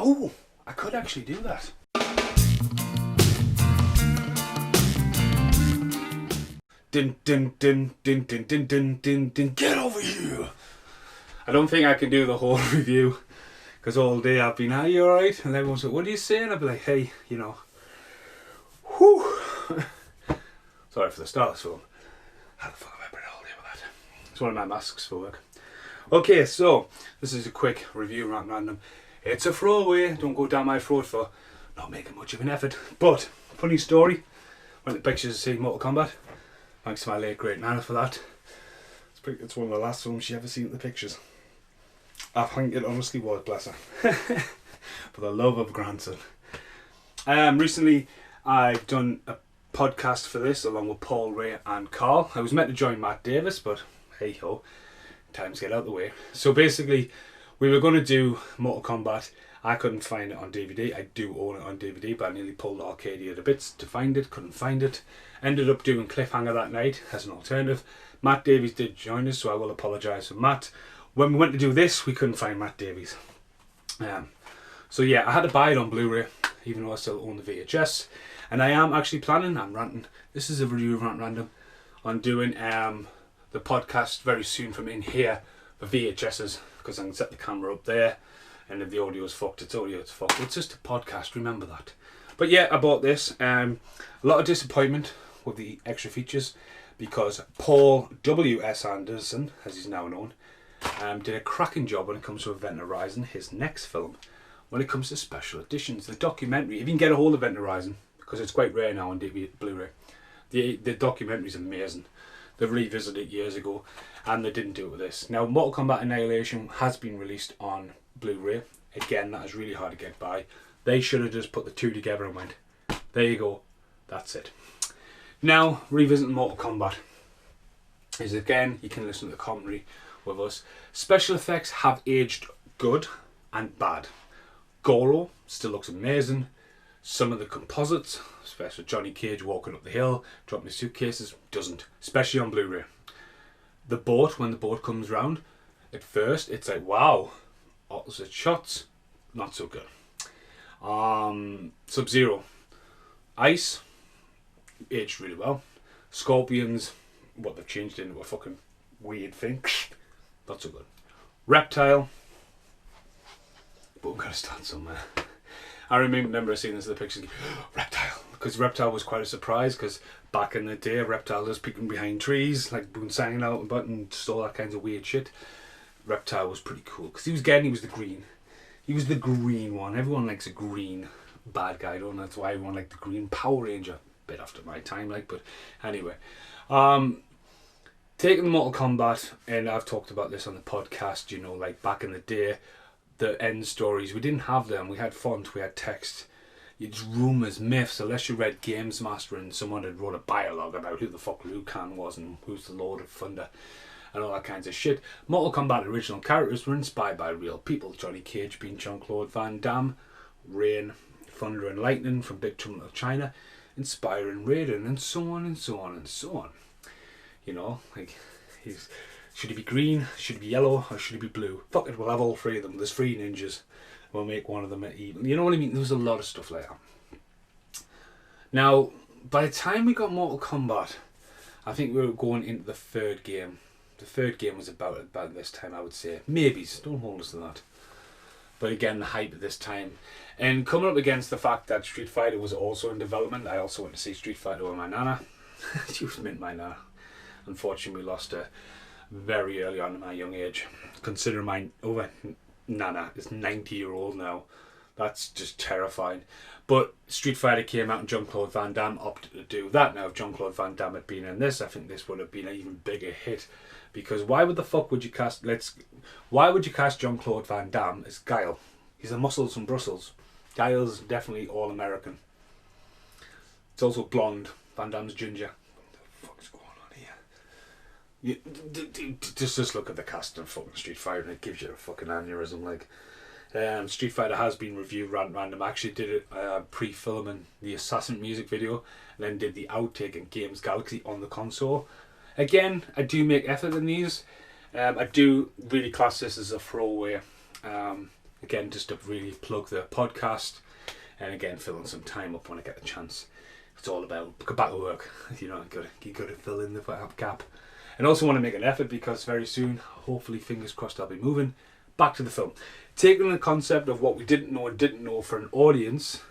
Oh, I could actually do that. Din din din din din din din din din. Get over here! I don't think I can do the whole review because all day I've been, are you alright? And everyone's like, what are you saying? I'll be like, hey, you know, whew. Sorry for the start of this film. How the fuck have I been all day with that? It's one of my masks for work. Okay, so this is a quick review, Rant Random. It's a throwaway. Don't go down my throat for not making much of an effort. But funny story. Went to pictures to see Mortal Kombat. Thanks to my late great Nana for that. It's one of the last films she ever seen in the pictures. I think it honestly was, bless her. For the love of grandson. Recently I've done a podcast for this along with Paul, Ray and Carl. I was meant to join Matt Davis, but hey ho, times get out of the way. So basically we were going to do Mortal Kombat. I couldn't find it on DVD. I do own it on DVD, but I nearly pulled Arcadia to bits to find it. Couldn't find it. Ended up doing Cliffhanger that night as an alternative. Matt Davies did join us, so I will apologise for Matt. When we went to do this, we couldn't find Matt Davies. So yeah, I had to buy it on Blu-ray, even though I still own the VHS. And I am actually planning, I'm ranting, this is a review of Rant Random, on doing the podcast very soon from in here for VHSs, because I can set the camera up there. And if the audio is fucked, it's fucked. It's just a podcast, remember that. But yeah, I bought this. A lot of disappointment with the extra features because Paul W.S. Anderson, as he's now known, did a cracking job when it comes to Event Horizon, his next film. When it comes to special editions, the documentary, if you can get a hold of Event Horizon, because it's quite rare now on Blu-ray, the documentary is amazing. They revisited it years ago and they didn't do it with this. Now, Mortal Kombat Annihilation has been released on Blu-ray. Again, that is really hard to get by. They should have just put the two together and went, there you go, that's it. Now, revisiting Mortal Kombat is again, you can listen to the commentary with us. Special effects have aged good and bad. Goro still looks amazing. Some of the composites, especially Johnny Cage walking up the hill, dropping his suitcases, doesn't, especially on Blu-ray. The boat, when the boat comes round, at first it's like, wow, opposite shots, not so good. Sub-Zero, Ice, aged really well. Scorpions, what they've changed into a fucking weird thing, not so good. Reptile, but we've got to start somewhere. I remember seeing this in the pictures, Reptile, because Reptile was quite a surprise, because back in the day, Reptile was peeking behind trees, like bonsaiing out and just all that kinds of weird shit. Reptile was pretty cool, because he was the green. He was the green one. Everyone likes a green bad guy, don't they? That's why everyone liked the green Power Ranger. Bit after my time, like, but anyway. Taking Mortal Kombat, and I've talked about this on the podcast, you know, like back in the day, the end stories, we didn't have them. We had font, we had text. It's rumours, myths, unless you read Games Master and someone had wrote a dialogue about who the fuck Liu Kang was and who's the Lord of Thunder and all that kinds of shit. Mortal Kombat original characters were inspired by real people. Johnny Cage being Jean-Claude Van Damme, Rain, Thunder and Lightning from Big Trouble in China, inspiring Raiden, and so on and so on and so on. You know, like, should he be green, should he be yellow, or should he be blue? Fuck it, we'll have all three of them. There's three ninjas. We'll make one of them evil. You know what I mean? There was a lot of stuff like that. Now, by the time we got Mortal Kombat, I think we were going into the third game. The third game was about this time, I would say. Maybes, don't hold us to that. But again, the hype at this time. And coming up against the fact that Street Fighter was also in development, I also went to see Street Fighter with my nana. She was mint my nana. Unfortunately, we lost her very early on in my young age. Consider my nana is 90-year-old now. That's just terrifying. But Street Fighter came out and Jean-Claude Van Damme opted to do that. Now, if Jean-Claude Van Damme had been in this, I think this would have been an even bigger hit. Because why would the fuck would you cast Jean-Claude Van Damme as Guile? He's a muscles from Brussels. Guile's definitely all American. It's also blonde. Van Damme's ginger. What the fuck's going on here? Just look at the cast of fucking Street Fighter and it gives you a fucking aneurysm. Like, Street Fighter has been reviewed random. I actually did it pre-filming the Assassin music video, and then did the outtake in Games Galaxy on the console. Again, I do make effort in these. I do really class this as a throwaway. Again, just to really plug the podcast, and again, filling some time up when I get the chance. It's all about go back to work. You got to fill in the gap. And also want to make an effort because very soon, hopefully, fingers crossed, I'll be moving back to the film. Taking the concept of what we didn't know for an audience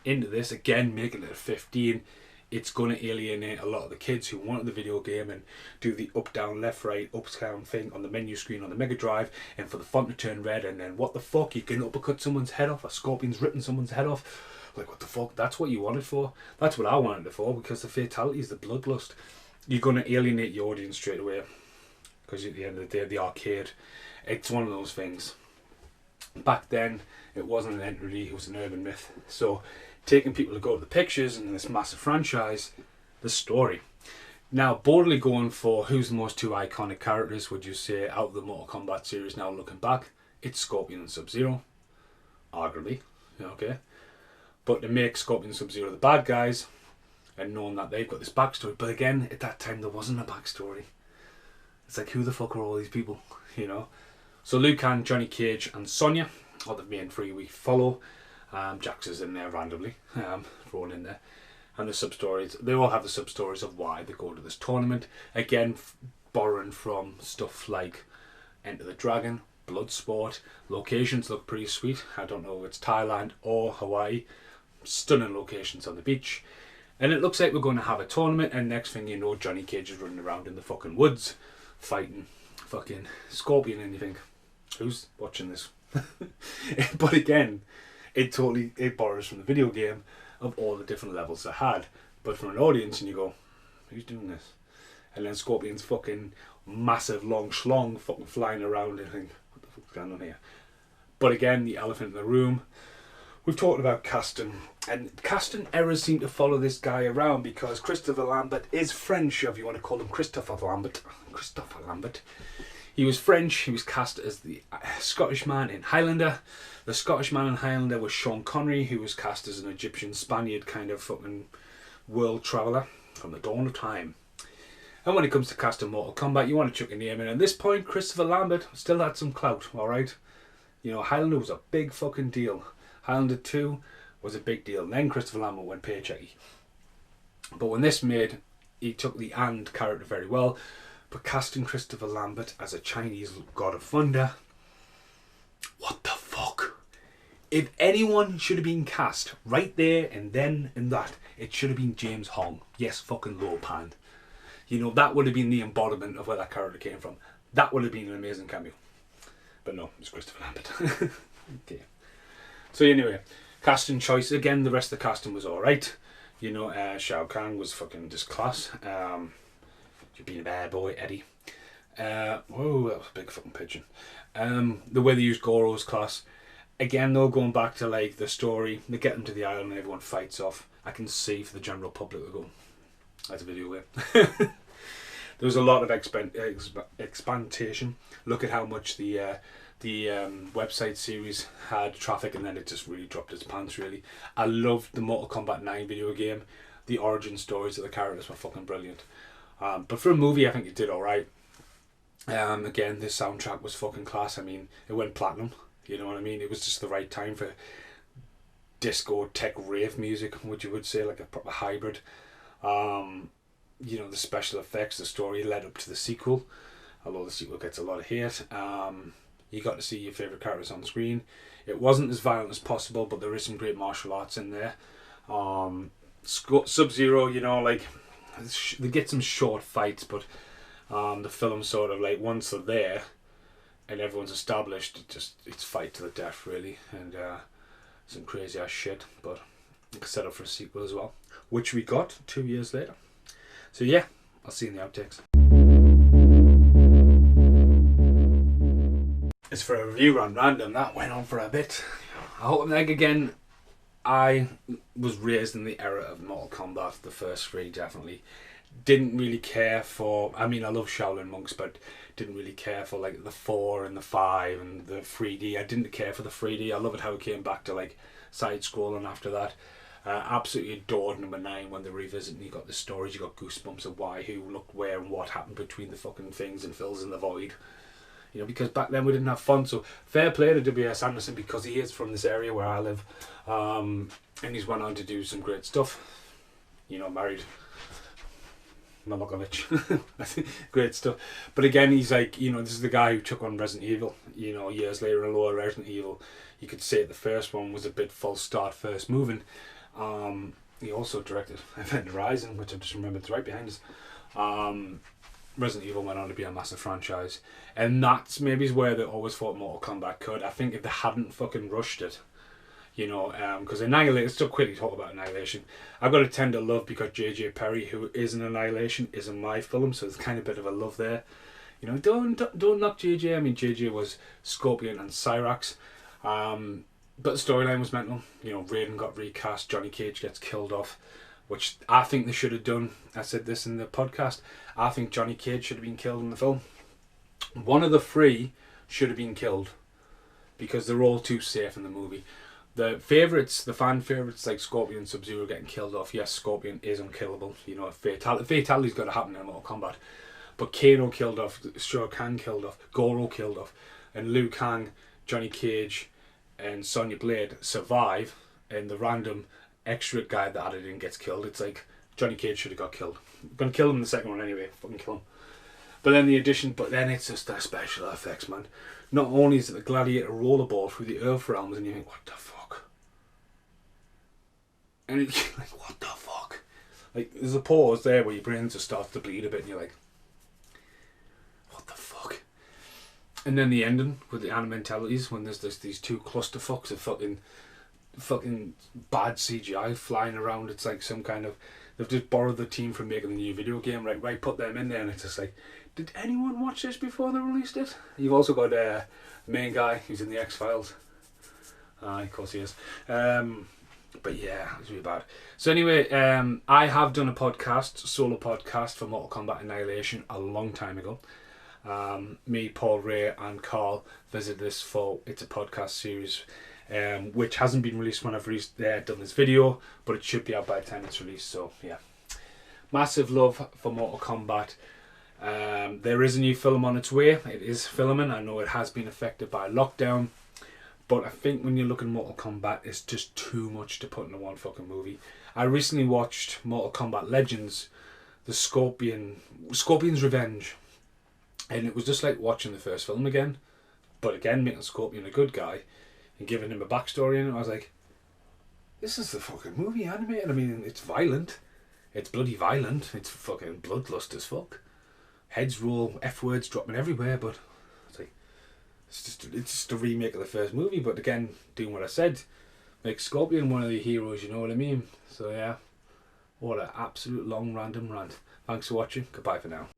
into this, again, making it a 15, it's going to alienate a lot of the kids who wanted the video game and do the up, down, left, right, up, down thing on the menu screen on the Mega Drive, and for the font to turn red, and then what the fuck, you can uppercut someone's head off, a scorpion's ripping someone's head off. Like, what the fuck, that's what you wanted for? That's what I wanted it for, because the fatality is the bloodlust. You're going to alienate your audience straight away, because at the end of the day, the arcade, it's one of those things. Back then, it wasn't an entity, it was an urban myth. So, taking people to go to the pictures and this massive franchise, the story. Now, boldly going for who's the most two iconic characters, would you say, out of the Mortal Kombat series now looking back? It's Scorpion and Sub-Zero, arguably, okay? But to make Scorpion and Sub-Zero the bad guys, and knowing that they've got this backstory, but again, at that time there wasn't a backstory. It's like, who the fuck are all these people, you know? So Liu Kang, Johnny Cage and Sonya are the main three we follow. Jax is in there randomly, thrown in there. And the sub-stories, they all have the sub-stories of why they go to this tournament. Again, borrowing from stuff like Enter the Dragon, Bloodsport. Locations look pretty sweet. I don't know if it's Thailand or Hawaii. Stunning locations on the beach. And it looks like we're going to have a tournament, and next thing you know, Johnny Cage is running around in the fucking woods fighting fucking Scorpion, and you think, who's watching this? But again, it borrows from the video game of all the different levels it had. But from an audience, and you go, who's doing this? And then Scorpion's fucking massive long schlong fucking flying around, and you think, what the fuck's going on here? But again, the elephant in the room. We've talked about casting, and casting errors seem to follow this guy around because Christopher Lambert is French, if you want to call him Christopher Lambert. Christopher Lambert. He was French, he was cast as the Scottish man in Highlander. The Scottish man in Highlander was Sean Connery, who was cast as an Egyptian Spaniard kind of fucking world traveller from the dawn of time. And when it comes to casting Mortal Kombat, you want to chuck a name in. At this point, Christopher Lambert still had some clout, alright? You know, Highlander was a big fucking deal. Highlander 2 was a big deal. And then Christopher Lambert went paychecky. But when this made, he took the and character very well. But casting Christopher Lambert as a Chinese god of thunder, what the fuck? If anyone should have been cast right there and then and that, it should have been James Hong. Yes, fucking low pan. You know, that would have been the embodiment of where that character came from. That would have been an amazing cameo. But no, it's Christopher Lambert. Okay. So anyway, casting choice. Again, the rest of the casting was alright. You know, Shao Kahn was fucking just class. You've been a bad boy, Eddie. Whoa, that was a big fucking pigeon. The way they used Goro was class. Again, though, going back to like the story, they get them to the island and everyone fights off. I can see for the general public to go, that's a video game. There was a lot of expansion. Look at how much the website series had traffic, and then it just really dropped its pants, really. I loved the Mortal Kombat 9 video game. The origin stories of the characters were fucking brilliant. But for a movie, I think it did alright. Again, the soundtrack was fucking class. I mean, it went platinum. You know what I mean? It was just the right time for disco, tech, rave music, which you would say, like a proper hybrid. You know, the special effects, the story led up to the sequel. Although the sequel gets a lot of hate. You got to see your favourite characters on the screen. It wasn't as violent as possible, but there is some great martial arts in there. Sub-Zero, you know, like, they get some short fights, but the film sort of like, once they're there and everyone's established, it's fight to the death, really. And some crazy ass shit, but it's set up for a sequel as well, which we got 2 years later. So yeah, I'll see you in the outtakes. It's for a review on Random. That went on for a bit. I hope, like, again, I was raised in the era of Mortal Kombat, the first three, definitely. Didn't really care for, I mean, I love Shaolin Monks, but didn't really care for like the 4 and the 5 and the 3D. I didn't care for the 3D. I love it how it came back to like side-scrolling after that. Absolutely adored number 9 when they revisit and you got the stories, you got goosebumps of why, who, looked where and what happened between the fucking things and fills in the void. You know, because back then we didn't have fonts. So fair play to W.S. Anderson, because he is from this area where I live, and he's went on to do some great stuff. You know, married Malakovich. Great stuff. But again, he's like, you know, this is the guy who took on Resident Evil, you know, years later in lower Resident Evil. You could say the first one was a bit false start, first moving. He also directed Event Horizon, which I just remembered is right behind us. Resident Evil went on to be a massive franchise. And that's maybe where they always thought Mortal Kombat could. I think if they hadn't fucking rushed it, you know, because Annihilation, let's still quickly talk about Annihilation. I've got a tender love because J.J. Perry, who is in Annihilation, is in my film, so there's kind of a bit of a love there. You know, don't knock J.J. I mean, J.J. was Scorpion and Cyrax. But the storyline was mental. You know, Raiden got recast, Johnny Cage gets killed off, which I think they should have done. I said this in the podcast. I think Johnny Cage should have been killed in the film. One of the three should have been killed because they're all too safe in the movie. The favourites, the fan favourites like Scorpion and Sub-Zero getting killed off. Yes, Scorpion is unkillable. You know, fatality's got to happen in Mortal Kombat. But Kano killed off, Shao Kahn killed off, Goro killed off, and Liu Kang, Johnny Cage, and Sonya Blade survive, and the random extra guy that added in gets killed. It's like Johnny Cage should have got killed. I'm gonna kill him in the second one anyway. Fucking kill him. But then the addition, but then it's just the special effects, man. Not only is it the Gladiator rollerball through the Earth realms, and you think, what the fuck? And it's like, what the fuck? Like, there's a pause there where your brain just starts to bleed a bit, and you're like, what the fuck? And then the ending with the animatalities, when there's these two clusterfucks of fucking bad CGI flying around. It's like some kind of, they've just borrowed the team from making the new video game, right, put them in there, and it's just like, did anyone watch this before they released it? You've also got the main guy who's in the X-Files. Of course he is. But yeah, it was really bad. So anyway, I have done a solo podcast for Mortal Kombat Annihilation a long time ago. Me, Paul, Ray and Carl visited this for, it's a podcast series which hasn't been released when I've done this video, but it should be out by the time it's released. So yeah, massive love for Mortal Kombat. There is a new film on its way. It is filming. I know it has been affected by lockdown, but I think when you look at Mortal Kombat, it's just too much to put into one fucking movie. I recently watched Mortal Kombat Legends, the Scorpion's Revenge, and it was just like watching the first film again, but again making Scorpion a good guy and giving him a backstory, and I was like, this is the fucking movie animated. I mean, it's violent. It's bloody violent. It's fucking bloodlust as fuck. Heads roll, F-words dropping everywhere, but it's like, it's just a remake of the first movie, but again, doing what I said, make Scorpion one of the heroes, you know what I mean? So yeah, what an absolute long random rant. Thanks for watching. Goodbye for now.